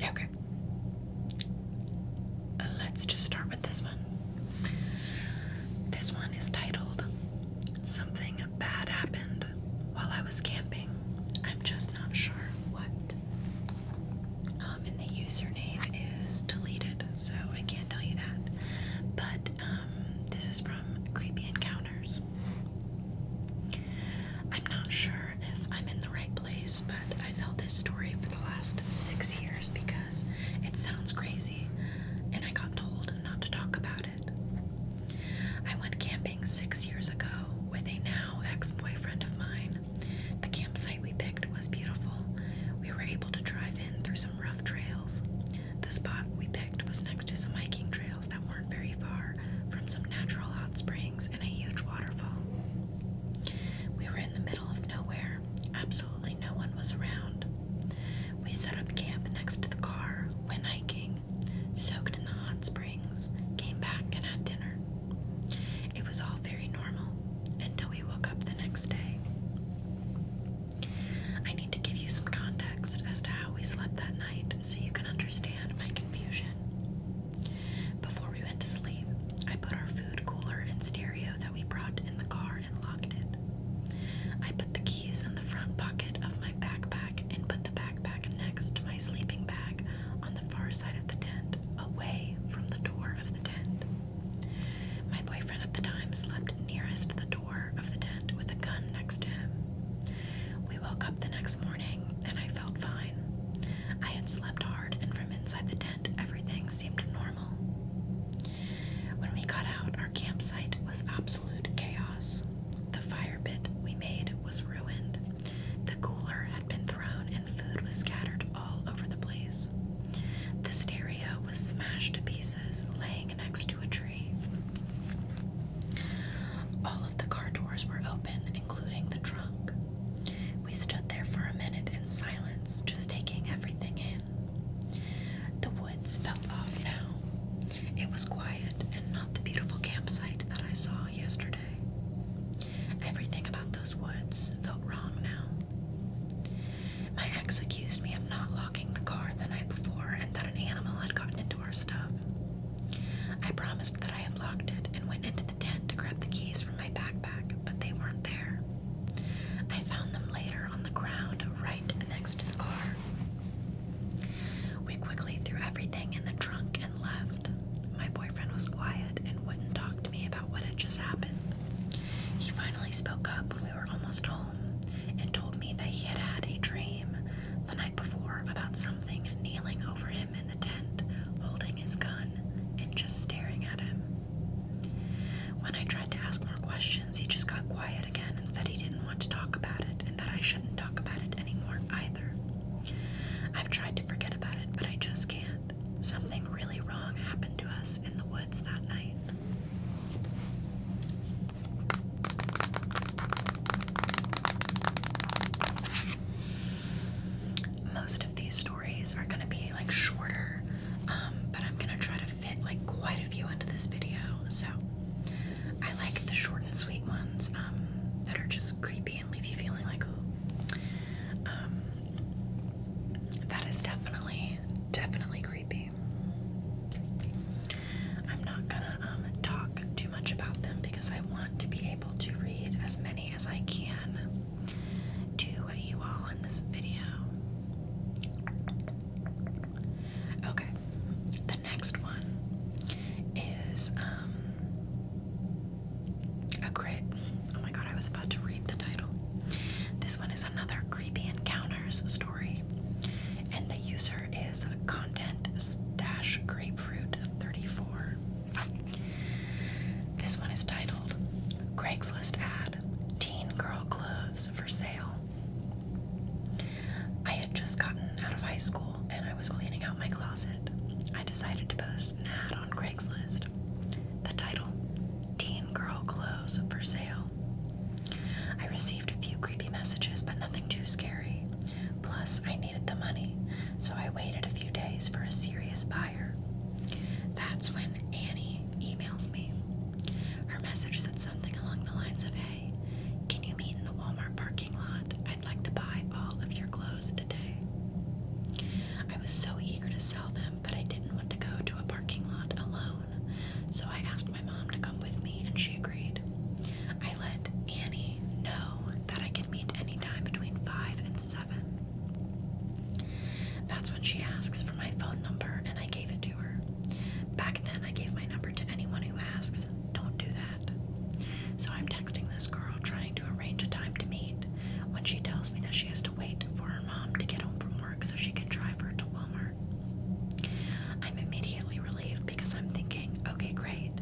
Okay. Let's just start with this one. This one is titled, Something Bad Happened While I Was Camping. I'm just not sure what. And the username is deleted, so I can't tell you that. But this is from Creepy Encounters. I'm not sure if I'm in the right place, but I've held this story for the last 6 years because it sounds crazy, and I got told not to talk about it. I went camping 6 years ago with a now ex-boyfriend of mine. The campsite we picked was beautiful. We were able to drive in through some rough trails. The spot we picked was next to some hiking trails that weren't very far from some natural hot springs and a huge waterfall. We were in the middle of nowhere. Absolutely no one was around. We set up camp next to the car, went hiking, soaked in the hot springs, came back and had dinner. It was all very normal until we woke up the next day. I need to give you some context as to how we slept that night so you can understand my confusion. Before we went to sleep, I put our food cooler and stereo that we brought in the car and locked it. I put the keys in the front pocket of my backpack and put the backpack next to my sleeping bag on the far side of the tent, away from the door of the tent. My boyfriend at the time slept nearest the door of the tent with a gun next to him. We woke up the next morning and I felt fine. I had slept hard, and from inside the tent everything seemed normal. When we got out, our campsite was absolute chaos. The fire pit we made was ruined. The cooler had been thrown and food was scattered all over the place. The stereo was smashed to pieces, laying next to a tree. All of the car doors were open, including the trunk. We stood there for a minute in silence, just taking everything in. The woods felt off now. It was quiet and not the beautiful campsite that I saw yesterday. Everything about those woods felt wrong now. My ex accused me of not locking the car the night before and that an animal had gotten into our stuff. I promised that I had locked it and went into the tent to grab the keys from my backpack, but they weren't there. I found them later on the ground right next to the car. We quickly threw everything in the trunk and left. My boyfriend was quiet and wouldn't talk to me about what had just happened. He finally spoke up when we were almost home and told me that he had had a dream the night before about something kneeling over him in the tent, holding his gun and just staring at him. When I tried to ask more questions, he just got quiet again and said he didn't want to talk about it and that I shouldn't talk about it anymore either. I've tried to forget about it, but I just can't. Something really wrong happened to us in the woods that night. Most of these stories are going to be like shorter, but I'm going to try to fit like quite a few into this video. So I like the short and sweet ones that are just creepy and leave you feeling like, ooh. That is definitely creepy. I'm not gonna talk too much about them because I want to be able to read as many as I can to you all in this video. Okay, the next one is a crit. Oh my god, I was about to read the title. This one is another Creepy Encounters story, and the user is content-grapefruit34. This one is titled Craigslist ad, teen girl clothes for sale. I had just gotten out of high school and I was cleaning out my closet. I decided to post an ad on Craigslist. The title, Teen Girl Clothes for Sale. I received a few creepy messages, but nothing too scary. Plus, I needed the money, so I waited a few days for a serious buyer. That's when Annie emails me. Her message said something along the lines of, "Hey, can you meet in the Walmart parking lot? I'd like to buy all of your clothes today." I was so eager to sell them, but I didn't want to go to a parking lot alone, so I asked my mom to come with me, and she agreed. I let Annie know that I could meet anytime between 5 and 7. That's when she asks for my phone number, and I gave it to her. Back then, I gave my number to anyone who asks. Don't do that. So I'm texting this girl trying to arrange a time to meet when she tells me that she has to wait for her mom to get home from work so she can drive her to Walmart. I'm immediately relieved because I'm thinking, okay, great.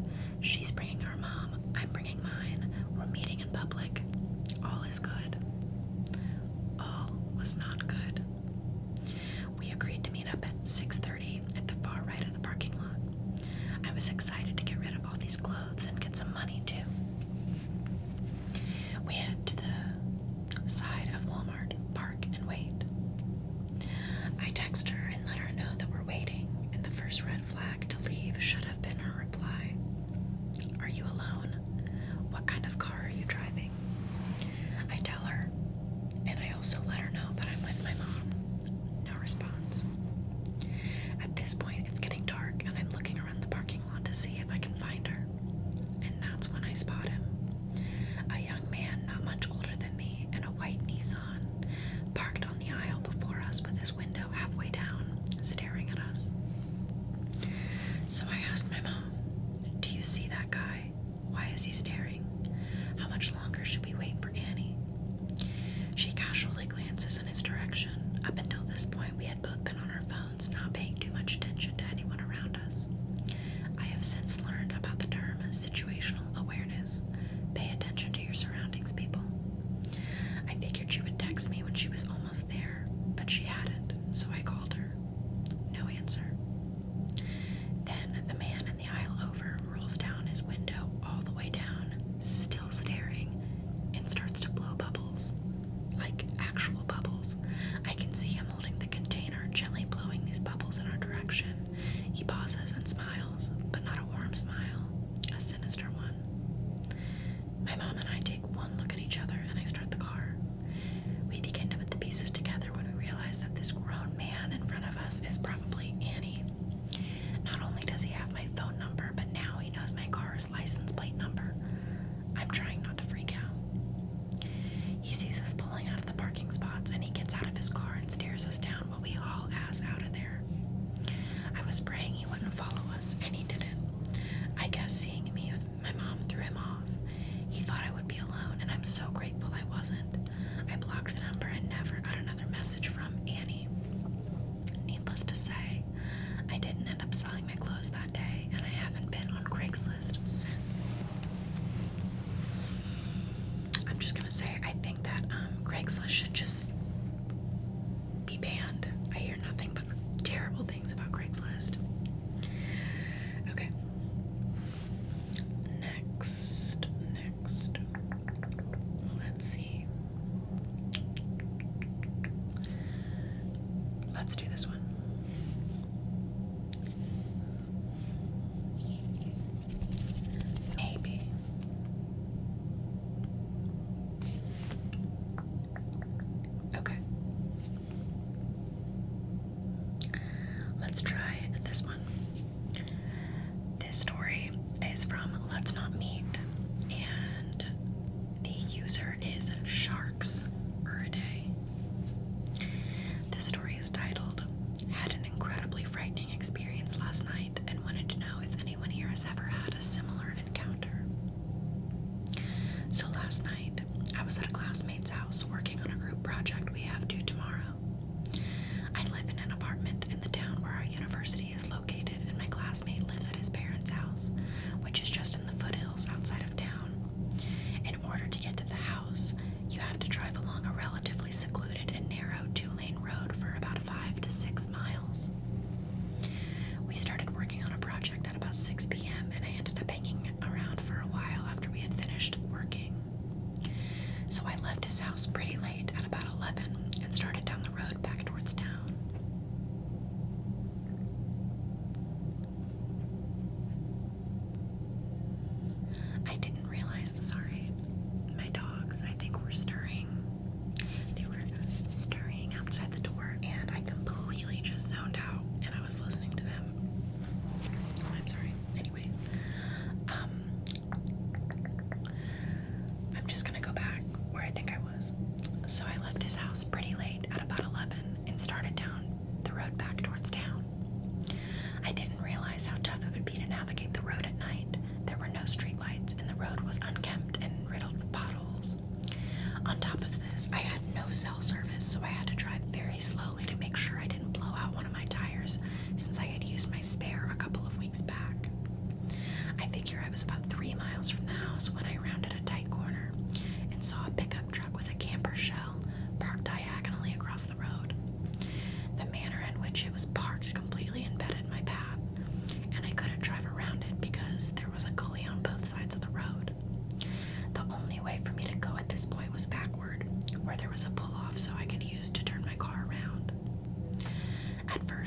She's bringing her mom. I'm bringing mine. We're meeting in public. All is good. All was not good. We agreed to meet up at 6:30 at the far right of the parking lot. I was excited to get rid of all these clothes and get some money too. We head to the side of Walmart, park and wait. I text her and let her know that we're waiting, and the first red flag to leave should have been her reply. Are you alone? What kind of car are you driving? I tell her, and I also let her know that I'm with my mom. No response. At this point, it's getting dark, and I'm looking around the parking lot to see if I can find her. And that's when I spot him. A young man not much older than me in a white Nissan, parked on the aisle before us with his window halfway down, staring at us. So I asked my mom, do you see that guy? Why is he staring? How much longer should we wait for Annie? She casually glances in his direction. Up until this point, we had both been on our phones, not paying too much attention to anyone around us. I have since learned about the term situational awareness. Pay attention to your surroundings, people. I figured she would text me when she was almost there, but she hadn't, so I called her. No answer. Then the man in the aisle over rolls down his window all the way down, still staring, and starts to blow bubbles. Like actual bubbles. I can see him holding the container, gently blowing these bubbles in our direction. He pauses and smiles, but not a warm smile, a sinister one. My mom and I take one look at each other, and I start the car. We begin to put the pieces together when we realize that this grown man in front of us is probably Annie. Not only does he have my phone number, but now he knows my car's license plate number. I'm trying not to freak out. He sees us pulling out of the parking spots, and he gets out of his car and stares us down while we haul ass out of there. I was praying he wouldn't follow us, and he didn't. I guess seeing me with my mom threw him off. He thought I would be alone, and I'm so grateful I wasn't. I blocked the number and never got another message from Annie. Needless to say, I didn't end up selling my clothes that day, and I haven't been on Craigslist since. I'm just gonna say, I think that Craigslist should just be banned. I hear nothing but terrible things about Craigslist. Okay. Next. Let's see. Let's do this one.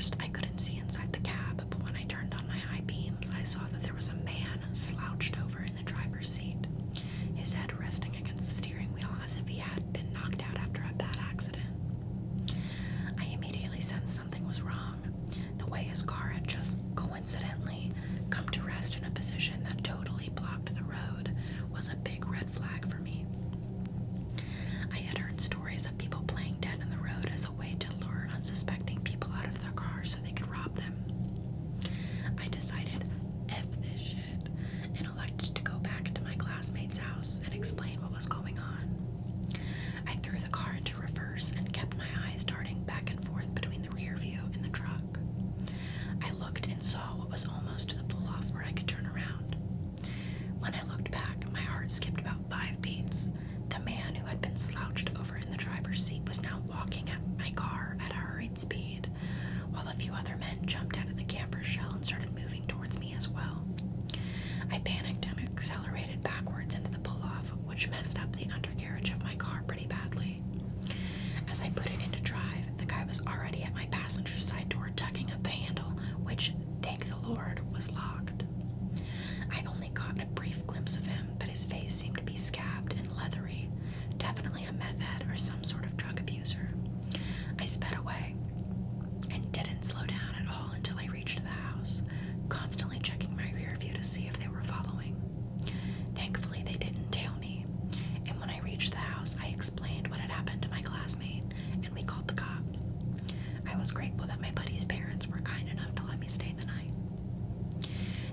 first, I couldn't see inside the cab, but when I turned on my high beams, I saw that there was a man slouched over in the driver's seat, his head resting against the steering wheel as if he had been knocked out after a bad accident. I immediately sensed something was wrong. The way his car had just coincidentally come to rest in a position that totally blocked the road was a big red flag for me. I had heard stories of people playing dead in the road as a way to lure unsuspecting people out of their cars so they could rob them. I decided, F this shit, and elected to go back to my classmate's house and explain what was going on. I threw the car into reverse and kept my eyes darting back and forth between the rear view and the truck. I looked and saw what was almost to the pull-off where I could turn around. When I looked back, my heart skipped about 5 beats. The man who had been slouched over in the driver's seat was now walking at my car at a hurried speed, while a few other men jumped out of the camper shell and started moving towards me as well. I panicked and accelerated backwards into the pull-off, which messed up the undercarriage of my car pretty badly. As I put it into drive, the guy was already at my passenger side door tugging at the handle, which, thank the Lord, was locked. I only caught a brief glimpse of him, but his face seemed to be scabbed and leathery, definitely a meth head or some sort of drug abuser. I sped away and didn't slow down at all until I reached the house, constantly checking my rear view to see if they were following. Thankfully, they didn't tail me, and when I reached the house, I explained what had happened to my classmate, and we called the cops. I was grateful that my buddy's parents were kind enough to let me stay the night.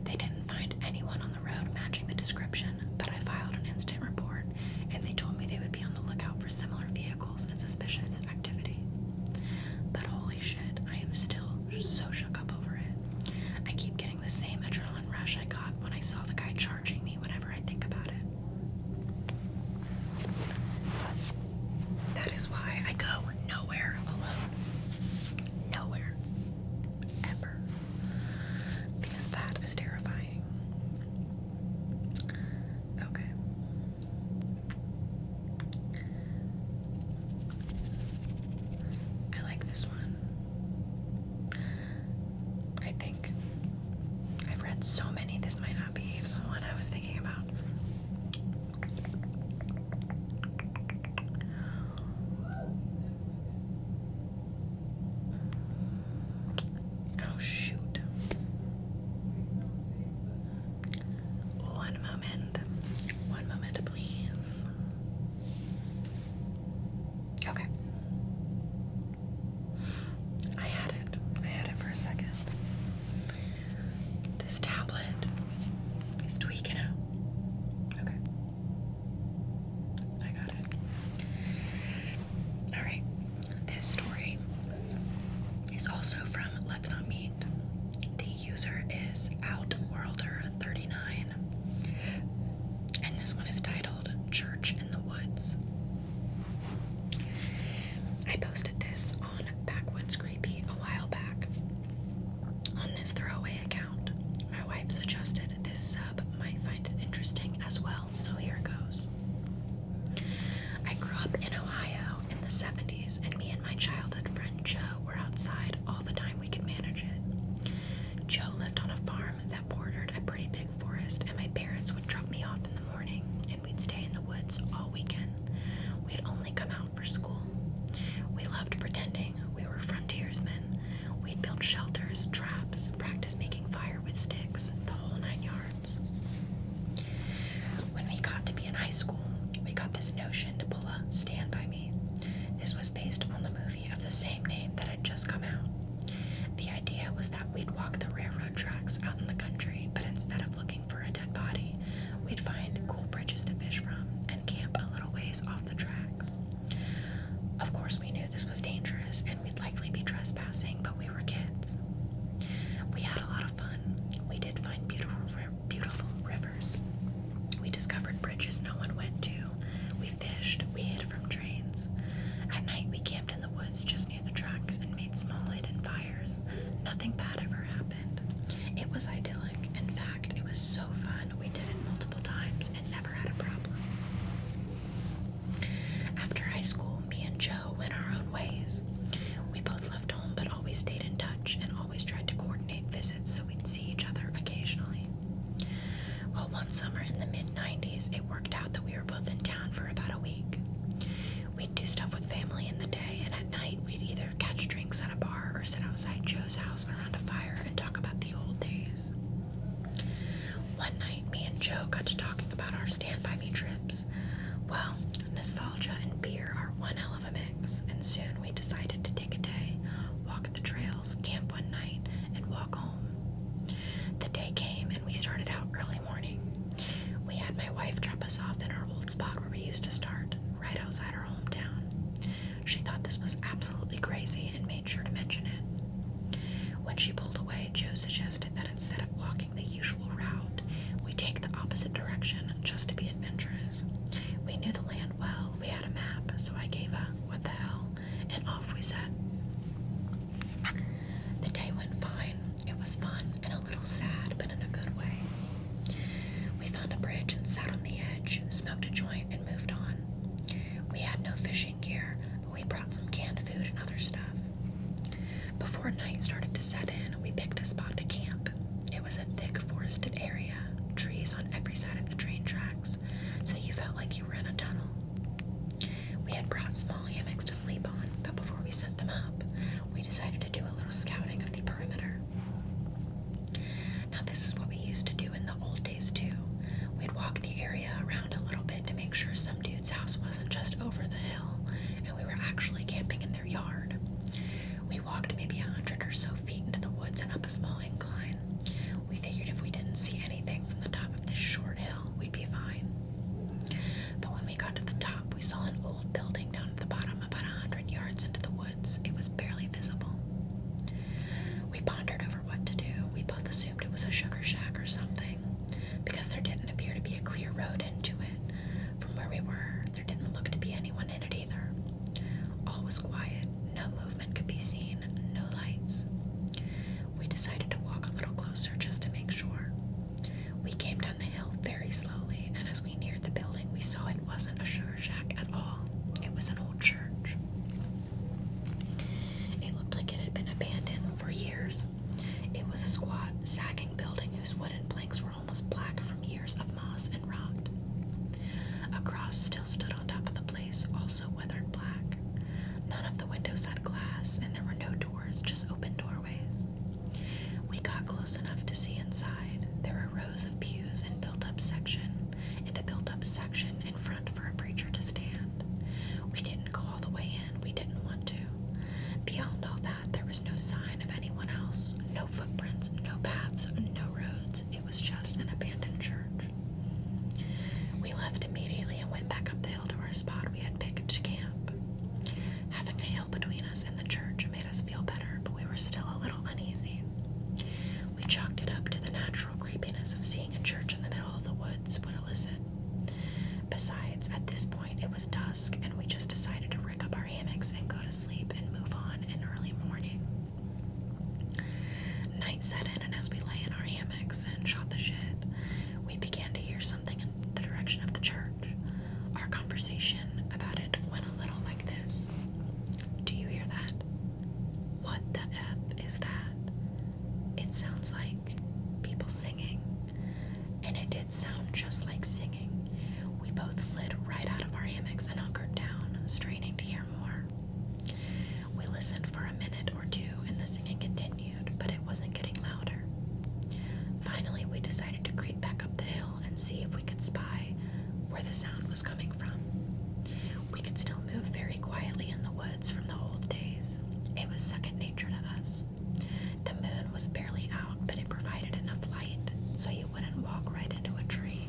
They didn't find anyone on the road matching the description, but I filed an incident report, and they told me they would be on the lookout for similar vehicles and suspicious activity. But holy shit, I am still so shook up over it. I keep getting the same adrenaline rush I got when I saw the guy charging me whenever I think about it. That is why I go nowhere alone. Nowhere. Ever. Because that is terrifying. Okay. I like this one. I think I've read so many, this might not be even the one I was thinking about. Oh, shoot. One moment, please. Okay. I had it for a second. This tablet is tweaking out. Okay. I got it. Alright. This story is also from Let's Not Meet. The user is Outworlder39. And this one is titled Church in the Woods. I posted this on Backwoods Creepy a while back. On this throwaway account, my wife suggested this sub might find it interesting as well, so here goes. I grew up in Ohio in the 70s, and me and my childhood friend Joe were outside all the time we could manage it. Joe lived on a farm that bordered a pretty big forest, and my parents would drop me off in the morning, and we'd stay in the woods all weekend. We'd only come out for school. We loved pretending we were frontiersmen. We'd build shelters, traps, practice making fire with sticks, the whole 9 yards. When we got to be in high school, we got this notion to pull a Stand By Me. This was based on the movie of the same name that had just come out. The idea was that we'd walk the railroad tracks out in the country, but instead of looking for a dead body, we'd find cool bridges to fish from and camp a little ways off the tracks. Of course, we knew this was dangerous and we'd likely be trespassing, but we were kids. We had a lot of fun. We did find beautiful rivers. We discovered bridges no one went to. We fished. We hid from trains. At night, we camped in the woods just near the tracks and made small hidden fires. Nothing bad ever happened. It was idyllic. In fact, it was so fun. We did it multiple times and never had a problem. After high school, me and Joe went our own ways. We both left home but always stayed in touch. much and always tried to coordinate visits so we'd see each other occasionally. Well, one summer in the mid-90s, it worked out that we were both in town for about a week. We'd do stuff with family in the day, and at night we'd either catch drinks at a bar or sit outside Joe's house around a fire and talk about the old days. One night, me and Joe got to talking about our Stand By Me trips. Well, nostalgia and beer are one hell of a mix, and soon we decided to take a day, walk the trails, camp one night, and walk home. The day came, and we started out early morning. We had my wife drop us off in our old spot where we used to start, right outside our hometown. She thought this was absolutely crazy and made sure to mention it. When she pulled away, Joe suggested that instead of walking the usual route, we take the opposite direction just to be adventurous. We knew the land well, we had a map, so I gave a what the hell, and off we set. The day went fine. It was fun and a little sad, but in a good way. We found a bridge and sat on the edge, smoked a joint, and moved on. We had no fishing gear, but we brought some canned food and other stuff. Before night started to set in, we picked a spot to camp. It was a thick forested area, trees on every side of the train tracks, so you felt like you were in a tunnel. We had brought small hammocks to sleep on, but before we set them up, we decided to do a little scouting of the perimeter. Now this is what we used to do in the old days too. We'd walk the area around a little bit to make sure some dude's house wasn't just over the hill, and we were actually camping in their yard. We walked maybe 100 or so feet into the woods and up a small incline. We figured if we didn't see anything from the top of this short hill, we'd be fine. But when we got to the top, we saw an old building down at the bottom about 100 yards into the woods. It was barely visible. We pondered over what to do. We both assumed it was a sugar shack or something, because there didn't appear to be a clear road into it. From where we were, there didn't look to be anyone in it either. All was quiet. No movement could be seen. No lights. We decided to walk a little closer just to make sure. We came down the hill very slowly, and as we neared the building, we saw it wasn't a sugar shack at all. It was an old church. It looked like it had been abandoned for years. It was a squat, sagging building whose wooden planks were almost black from years of moss and rot. A cross still stood on top of the place, also weathered black. None of the windows had glass, and there were no doors, just open doorways. We got close enough to see inside. There were rows of pews and built-up section, and a built-up section in front for a preacher to stand. We didn't go all the way in. We didn't want to. Beyond all that, there was no sign of anyone else. No footprints, no paths, no roads. It was just an abandoned church. We left immediately and went back up the hill to our spot we had picked to camp. Having a hill between us and the church made us feel better, but we were still a little uneasy. We chalked it up to the natural creepiness of seeing a church in the middle of the woods would elicit. Besides, at this point it was dusk, and we just decided to rig up our hammocks and go to sleep and move on in early morning. Night set in, and as we lay in our hammocks and shot the shit, we began to hear something in the direction of the church. Our conversation about it went a little like this. Do you hear that? What the F is that? It sounds like people singing. And it did sound just like singing. We both slid right out of our hammocks and hunkered down, straining to hear more. We listened for a minute or two, and the singing continued, but it wasn't getting louder. Finally, we decided to creep back up the hill and see if we could spy where the sound was coming from. We could still move very quietly in the woods from the old days. It was second nature to us. The moon was barely out, but it provided enough light so you wouldn't walk right into a tree,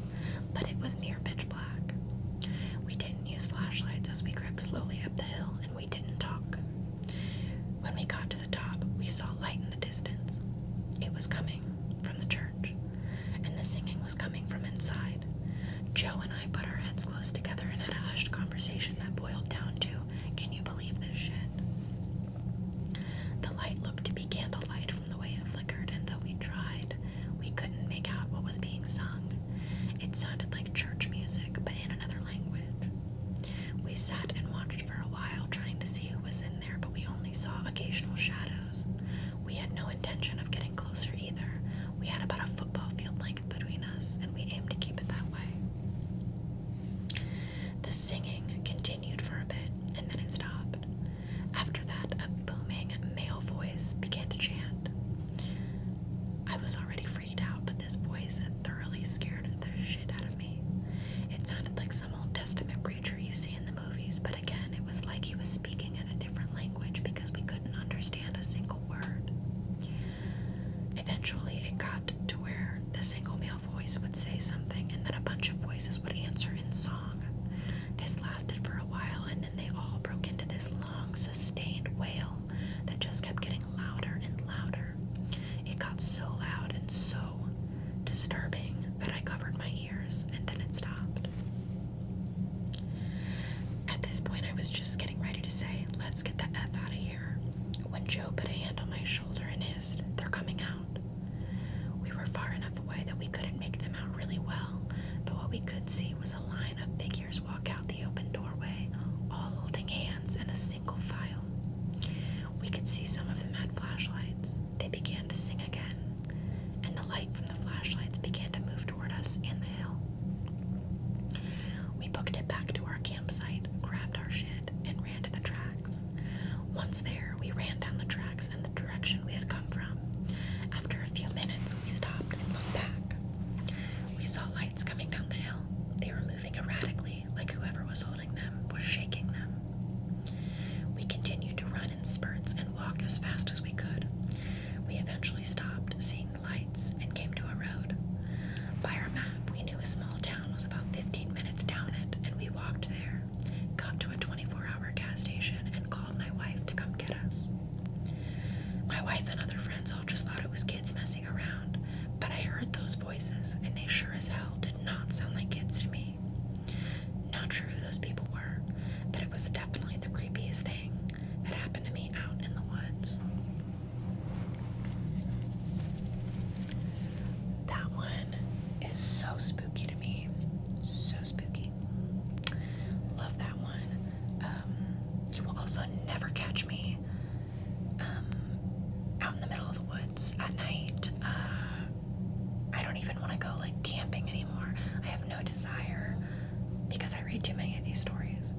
but it was near pitch black. We didn't use flashlights as we crept slowly up the hill, and we didn't talk. When we got to the top, we saw light in the distance. It was coming from the church, and the singing was coming from inside. Joe and I put our heads close together and had a hushed conversation that boiled down to, can you believe this shit? The light looked to be candlelight from the way it flickered, and though we tried, we couldn't make out what was being sung. It sounded like church music, but in another language. We sat and watched for a while, trying to see who was in there, but we only saw occasional shadows. We had intention of getting closer either. We had about a football field length between us, and we aimed to keep it that way. The singing continued for a bit, and then it stopped. After that, a booming male voice began to chant. I was already freaked out, but this voice thoroughly scared the shit out of me. It sounded like some Old Testament preacher you see in the movies, but again, it was like he was speaking in a different language because we couldn't understand a single word. Eventually, it got to where the single male voice would say something, and then a bunch of voices would answer in song. This lasted for a while, and then they all broke into this long, sustained wail that just kept getting louder and louder. It got so loud and so disturbing that I covered my ears, and then it stopped. At this point, I was just getting ready to say, "Let's get the F out of here," when Joe put a hand on my shoulder and hissed, "They're coming out." We were far enough away that we couldn't make them out really well, but what we could see was a line of figures walk out the open doorway, all holding hands in a single file. We could see some of them had flashlights. They began to sing again, and the light from the flashlights began to move toward us and the hill. We booked it back to our campsite, grabbed our shit, and ran to the tracks. Once there, we ran down the tracks in the direction we had come from. After a few minutes, we stopped and looked back. We saw lights coming down the hill. They were moving erratically, like whoever was holding them was shaking them. We continued to run in spurts and walked as fast as we could. We eventually stopped, seeing the lights, and came to a road. By our map, we knew a small town was about 15 minutes down it, and we walked there, got to a 24-hour gas station, and called my wife to come get us. My wife and other friends all just thought it was kids messing around, but I heard those voices, and they sure as hell did not sound like kids to me. Not sure who those people were, but it was definitely the creepiest thing that happened to me out in the woods. That one is so spooky to me. So spooky. Love that one. You will also never catch me out in the middle of the woods at night. I don't even want to go camping anymore. I have no desire because I read too many of these stories.